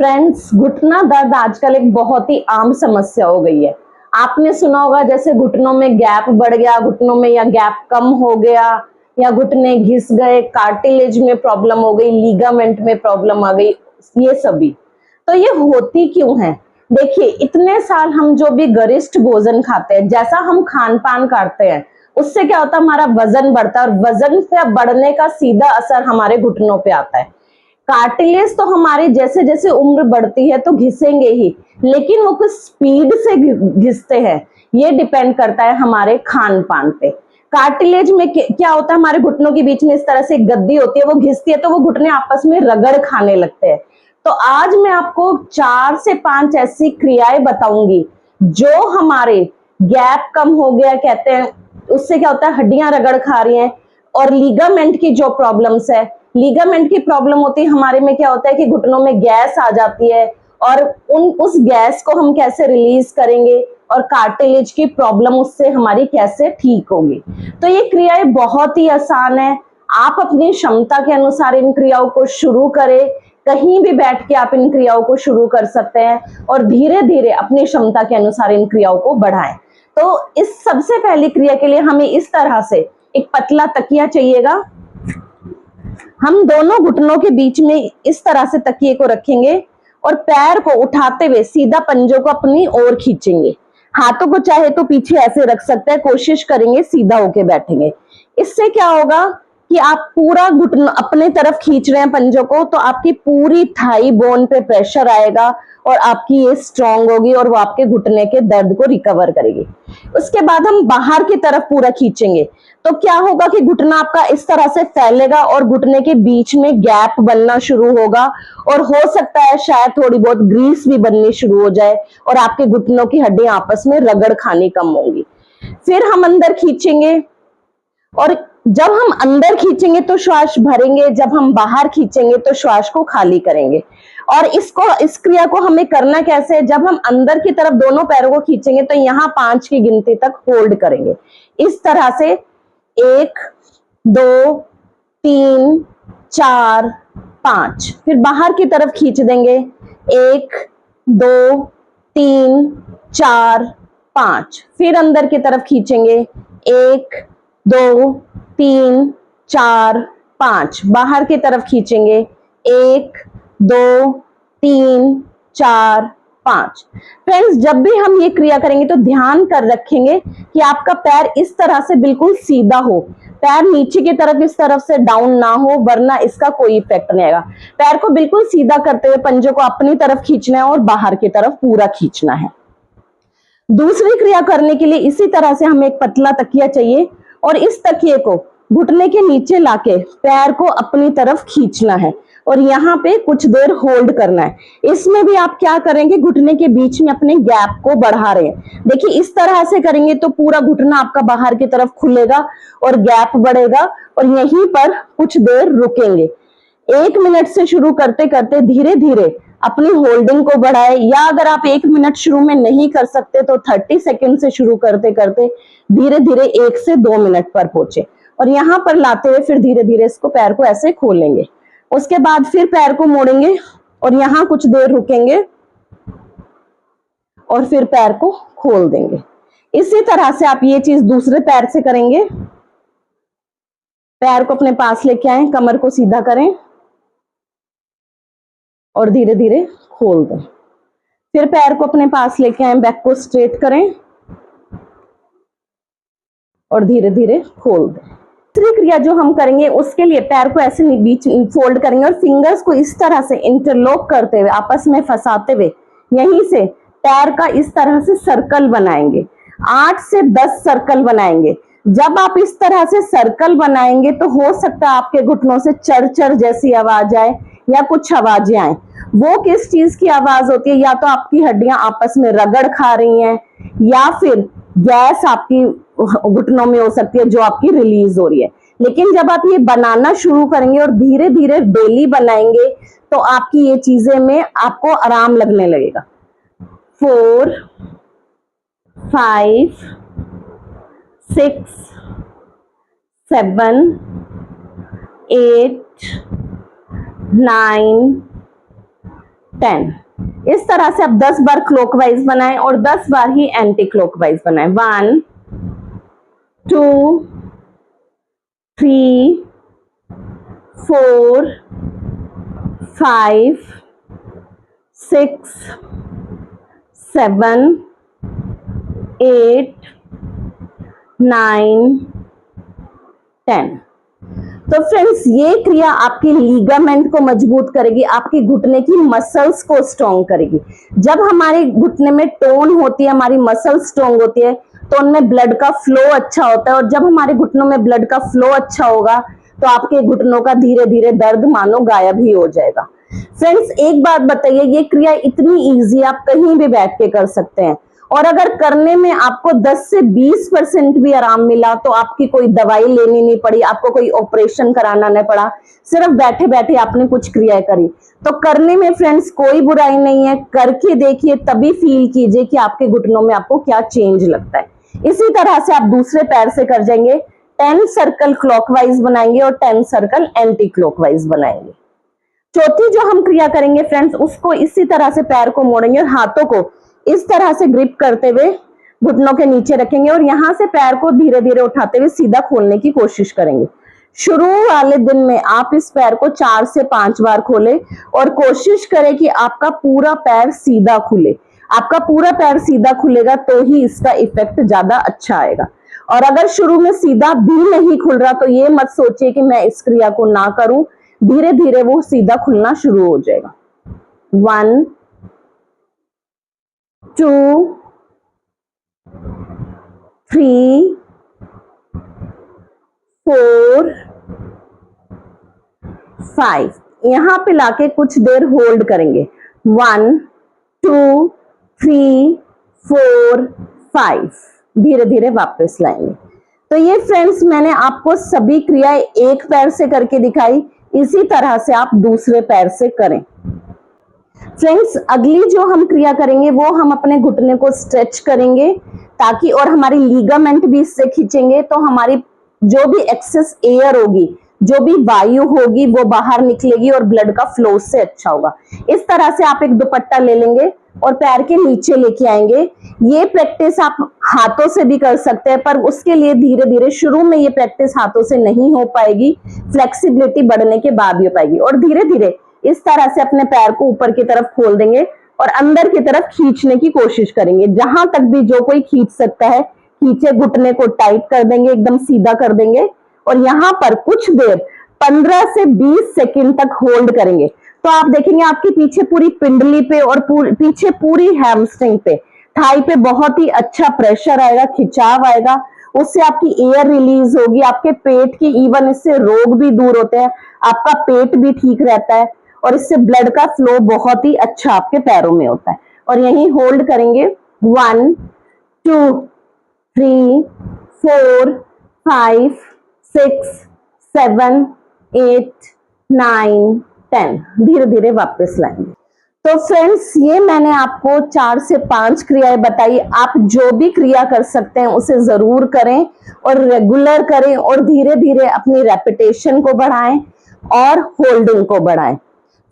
Friends, घुटना दर्द आजकल एक बहुत ही आम समस्या हो गई है। आपने सुना होगा जैसे घुटनों में गैप बढ़ गया, घुटनों में या गैप कम हो गया, या घुटने घिस गए, कार्टिलेज में प्रॉब्लम हो गई, लीगामेंट में प्रॉब्लम आ गई, ये सभी। तो ये होती क्यों है? देखिए, इतने साल हम जो भी गरिष्ठ भोजन खाते हैं, जैसा हम खान पान करते हैं, उससे क्या होता है, हमारा वजन बढ़ता है और वजन पे बढ़ने का सीधा असर हमारे घुटनों पे आता है। कार्टिलेज तो हमारी जैसे जैसे उम्र बढ़ती है तो घिसेंगे ही, लेकिन वो कुछ स्पीड से घिसते हैं। ये डिपेंड करता है हमारे खान पान पे। कार्टिलेज में क्या होता है, हमारे घुटनों के बीच में इस तरह से गद्दी होती है, वो घिसती है तो वो घुटने आपस में रगड़ खाने लगते हैं। तो आज मैं आपको 4 से 5 ऐसी क्रियाएं बताऊंगी जो हमारे गैप कम हो गया कहते हैं, उससे क्या होता है, हड्डियां रगड़ खा रही हैं। और लीगामेंट की जो प्रॉब्लम्स है, लीगामेंट की प्रॉब्लम होती है हमारे में, क्या होता है कि घुटनों में गैस आ जाती है, और उस गैस को हम कैसे रिलीज करेंगे, और कार्टिलेज की प्रॉब्लम उससे हमारी कैसे ठीक होगी। तो ये क्रियाएं बहुत ही आसान है। आप अपनी क्षमता के अनुसार इन क्रियाओं को शुरू करें। कहीं भी बैठ के आप इन क्रियाओं को शुरू कर सकते हैं और धीरे धीरे अपनी क्षमता के अनुसार इन क्रियाओं को बढ़ाएं। तो इस सबसे पहली क्रिया के लिए हमें इस तरह से एक पतला तकिया चाहिएगा। हम दोनों घुटनों के बीच में इस तरह से तकिए को रखेंगे और पैर को उठाते हुए सीधा पंजों को अपनी ओर खींचेंगे। हाथों को चाहे तो पीछे ऐसे रख सकते हैं, कोशिश करेंगे सीधा होके बैठेंगे। इससे क्या होगा कि आप पूरा घुटना अपने तरफ खींच रहे हैं पंजों को, तो आपकी पूरी थाई बोन पे प्रेशर आएगा और आपकी ये स्ट्रांग होगी और वो आपके घुटने के दर्द को रिकवर करेगी। उसके बाद हम बाहर की तरफ पूरा खींचेंगे, तो क्या होगा कि घुटना आपका इस तरह से फैलेगा और घुटने के बीच में गैप बनना शुरू होगा, और हो सकता है शायद थोड़ी बहुत ग्रीस भी बननी शुरू हो जाए और आपके घुटनों की हड्डियां आपस में रगड़ खानी कम होंगी। फिर हम अंदर खींचेंगे, और जब हम अंदर खींचेंगे तो श्वास भरेंगे, जब हम बाहर खींचेंगे तो श्वास को खाली करेंगे। और इस क्रिया को हमें करना कैसे है, जब हम अंदर की तरफ दोनों पैरों को खींचेंगे तो यहाँ 5 की गिनती तक होल्ड करेंगे इस तरह से। 1 2 3 4 5। फिर बाहर की तरफ खींच देंगे, 1 2 3 4 5। फिर अंदर की तरफ खींचेंगे, 1 2 3 4 5। बाहर की तरफ खींचेंगे, 1 2 3 4 5। फ्रेंड्स, जब भी हम ये क्रिया करेंगे तो ध्यान कर रखेंगे कि आपका पैर इस तरह से बिल्कुल सीधा हो, पैर नीचे की तरफ इस तरफ से डाउन ना हो, वरना इसका कोई इफेक्ट नहीं आएगा। पैर को बिल्कुल सीधा करते हुए पंजों को अपनी तरफ खींचना है और बाहर की तरफ पूरा खींचना है। दूसरी क्रिया करने के लिए इसी तरह से हमें एक पतला तकिया चाहिए, और इस तकिए को घुटने के नीचे लाके पैर को अपनी तरफ खींचना है और यहाँ पे कुछ देर होल्ड करना है। इसमें भी आप क्या करेंगे, घुटने के बीच में अपने गैप को बढ़ा रहे हैं। देखिए, इस तरह से करेंगे तो पूरा घुटना आपका बाहर की तरफ खुलेगा और गैप बढ़ेगा, और यहीं पर कुछ देर रुकेंगे। 1 मिनट से शुरू करते करते धीरे धीरे अपनी होल्डिंग को बढ़ाए, या अगर आप 1 मिनट शुरू में नहीं कर सकते तो 30 सेकंड से शुरू करते करते धीरे धीरे 1 से 2 मिनट पर पहुंचे, और यहां पर लाते हुए फिर धीरे धीरे इसको पैर को ऐसे खोलेंगे। उसके बाद फिर पैर को मोड़ेंगे और यहां कुछ देर रुकेंगे और फिर पैर को खोल देंगे। इसी तरह से आप ये चीज दूसरे पैर से करेंगे। पैर को अपने पास लेके आए, कमर को सीधा करें और धीरे धीरे खोल दें। फिर पैर को अपने पास लेके आए, बैक को स्ट्रेट करें और धीरे धीरे खोल दें। तीसरी क्रिया जो हम करेंगे उसके लिए पैर को ऐसे बीच फोल्ड करेंगे और फिंगर्स को इस तरह से इंटरलॉक करते हुए, आपस में फंसाते हुए, यहीं से पैर का इस तरह से सर्कल बनाएंगे। 8 से 10 सर्कल बनाएंगे। जब आप इस तरह से सर्कल बनाएंगे तो हो सकता है आपके घुटनों से चरचर जैसी आवाज आए या कुछ आवाजें आए। वो किस चीज की आवाज होती है, या तो आपकी हड्डियां आपस में रगड़ खा रही हैं, या फिर गैस आपकी घुटनों में हो सकती है जो आपकी रिलीज हो रही है। लेकिन जब आप ये बनाना शुरू करेंगे और धीरे धीरे डेली बनाएंगे तो आपकी ये चीजें में आपको आराम लगने लगेगा। 4 5 6 7 8 9 10। इस तरह से आप 10 बार क्लॉकवाइज बनाएं और 10 बार ही एंटी क्लॉकवाइज बनाएं। 1 2 3 4 5 6 7 8 9 10। तो फ्रेंड्स, ये क्रिया आपकी लीगामेंट को मजबूत करेगी, आपकी घुटने की मसल्स को स्ट्रॉन्ग करेगी। जब हमारे घुटने में टोन होती है, हमारी मसल स्ट्रॉन्ग होती है, तो उनमें ब्लड का फ्लो अच्छा होता है, और जब हमारे घुटनों में ब्लड का फ्लो अच्छा होगा तो आपके घुटनों का धीरे धीरे दर्द मानो गायब ही हो जाएगा। फ्रेंड्स, एक बात बताइए, ये क्रिया इतनी इजी, आप कहीं भी बैठ के कर सकते हैं, और अगर करने में आपको 10 से 20% भी आराम मिला तो आपकी कोई दवाई लेनी नहीं पड़ी, आपको कोई ऑपरेशन कराना नहीं पड़ा, सिर्फ बैठे बैठे आपने कुछ क्रियाएं करी। तो करने में फ्रेंड्स कोई बुराई नहीं है, करके देखिए, तभी फील कीजिए कि आपके घुटनों में आपको क्या चेंज लगता है। इसी तरह से आप दूसरे पैर से कर जाएंगे, 10 सर्कल क्लॉकवाइज बनाएंगे और 10 सर्कल एंटी क्लॉकवाइज बनाएंगे। चौथी जो हम क्रिया करेंगे फ्रेंड्स, उसको इसी तरह से पैर को मोड़ेंगे और हाथों को इस तरह से ग्रिप करते हुए घुटनों के नीचे रखेंगे, और यहां से पैर को धीरे धीरे उठाते हुए सीधा खोलने की कोशिश करेंगे। शुरू वाले दिन में आप इस पैर को 4 से 5 बार खोलें और कोशिश करें कि आपका पूरा पैर सीधा खुले। आपका पूरा पैर सीधा खुलेगा तो ही इसका इफेक्ट ज्यादा अच्छा आएगा। और अगर शुरू में सीधा भी नहीं खुल रहा तो ये मत सोचिए कि मैं इस क्रिया को ना करूं, धीरे धीरे वो सीधा खुलना शुरू हो जाएगा। 1 2 3 4 5। यहां पे लाके कुछ देर होल्ड करेंगे। 1 2 3 4 5, धीरे धीरे वापस लाएंगे। तो ये फ्रेंड्स, मैंने आपको सभी क्रियाएं एक पैर से करके दिखाई, इसी तरह से आप दूसरे पैर से करें। फ्रेंड्स, अगली जो हम क्रिया करेंगे वो हम अपने घुटने को स्ट्रेच करेंगे ताकि, और हमारी लीगामेंट भी इससे खींचेंगे, तो हमारी जो भी एक्सेस एयर होगी, जो भी वायु होगी, वो बाहर निकलेगी और ब्लड का फ्लो से अच्छा होगा। इस तरह से आप एक दुपट्टा ले लेंगे और पैर के नीचे लेके आएंगे। ये प्रैक्टिस आप हाथों से भी कर सकते हैं, पर उसके लिए धीरे धीरे, शुरू में ये प्रैक्टिस हाथों से नहीं हो पाएगी, फ्लेक्सिबिलिटी बढ़ने के बाद ही हो पाएगी। और धीरे धीरे इस तरह से अपने पैर को ऊपर की तरफ खोल देंगे और अंदर की तरफ खींचने की कोशिश करेंगे। जहां तक भी जो कोई खींच सकता है खींचे, घुटने को टाइट कर देंगे, एकदम सीधा कर देंगे, और यहाँ पर कुछ देर 15 से 20 सेकंड तक होल्ड करेंगे। तो आप देखेंगे आपके पीछे पूरी पिंडली पे और पीछे पूरी हैमस्ट्रिंग पे, थाई पे बहुत ही अच्छा प्रेशर आएगा, खिंचाव आएगा, उससे आपकी एयर रिलीज होगी, आपके पेट की, इवन इससे रोग भी दूर होते हैं, आपका पेट भी ठीक रहता है, और इससे ब्लड का फ्लो बहुत ही अच्छा आपके पैरों में होता है। और यही होल्ड करेंगे। 1 2 3 4 5 6 7 8 9 10, धीरे धीरे वापस लाएंगे। तो फ्रेंड्स, ये मैंने आपको 4 से 5 क्रियाएं बताई। आप जो भी क्रिया कर सकते हैं उसे जरूर करें और रेगुलर करें, और धीरे धीरे अपनी रेपिटेशन को बढ़ाएं और होल्डिंग को बढ़ाएं।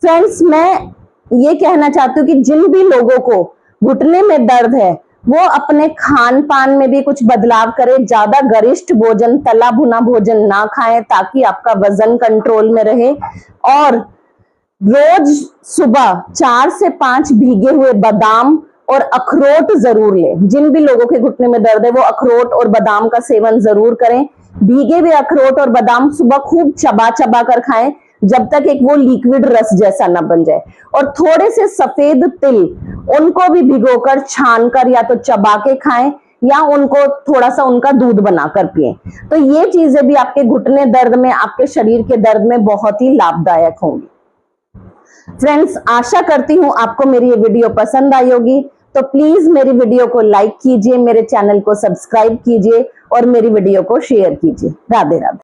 फ्रेंड्स, मैं ये कहना चाहती हूँ कि जिन भी लोगों को घुटने में दर्द है वो अपने खान पान में भी कुछ बदलाव करें, ज्यादा गरिष्ठ भोजन, तला भुना भोजन ना खाएं ताकि आपका वजन कंट्रोल में रहे, और रोज सुबह 4 से 5 भीगे हुए बादाम और अखरोट जरूर लें। जिन भी लोगों के घुटने में दर्द है वो अखरोट और बादाम का सेवन जरूर करें। भीगे हुए अखरोट और बादाम सुबह खूब चबा चबा कर खाएं जब तक एक वो लिक्विड रस जैसा ना बन जाए, और थोड़े से सफेद तिल, उनको भी भिगोकर छानकर या तो चबा के खाएं या उनको थोड़ा सा उनका दूध बनाकर पिएं। तो ये चीजें भी आपके घुटने दर्द में, आपके शरीर के दर्द में बहुत ही लाभदायक होंगी। फ्रेंड्स, आशा करती हूं आपको मेरी ये वीडियो पसंद आई होगी, तो प्लीज मेरी वीडियो को लाइक कीजिए, मेरे चैनल को सब्सक्राइब कीजिए और मेरी वीडियो को शेयर कीजिए। राधे राधे।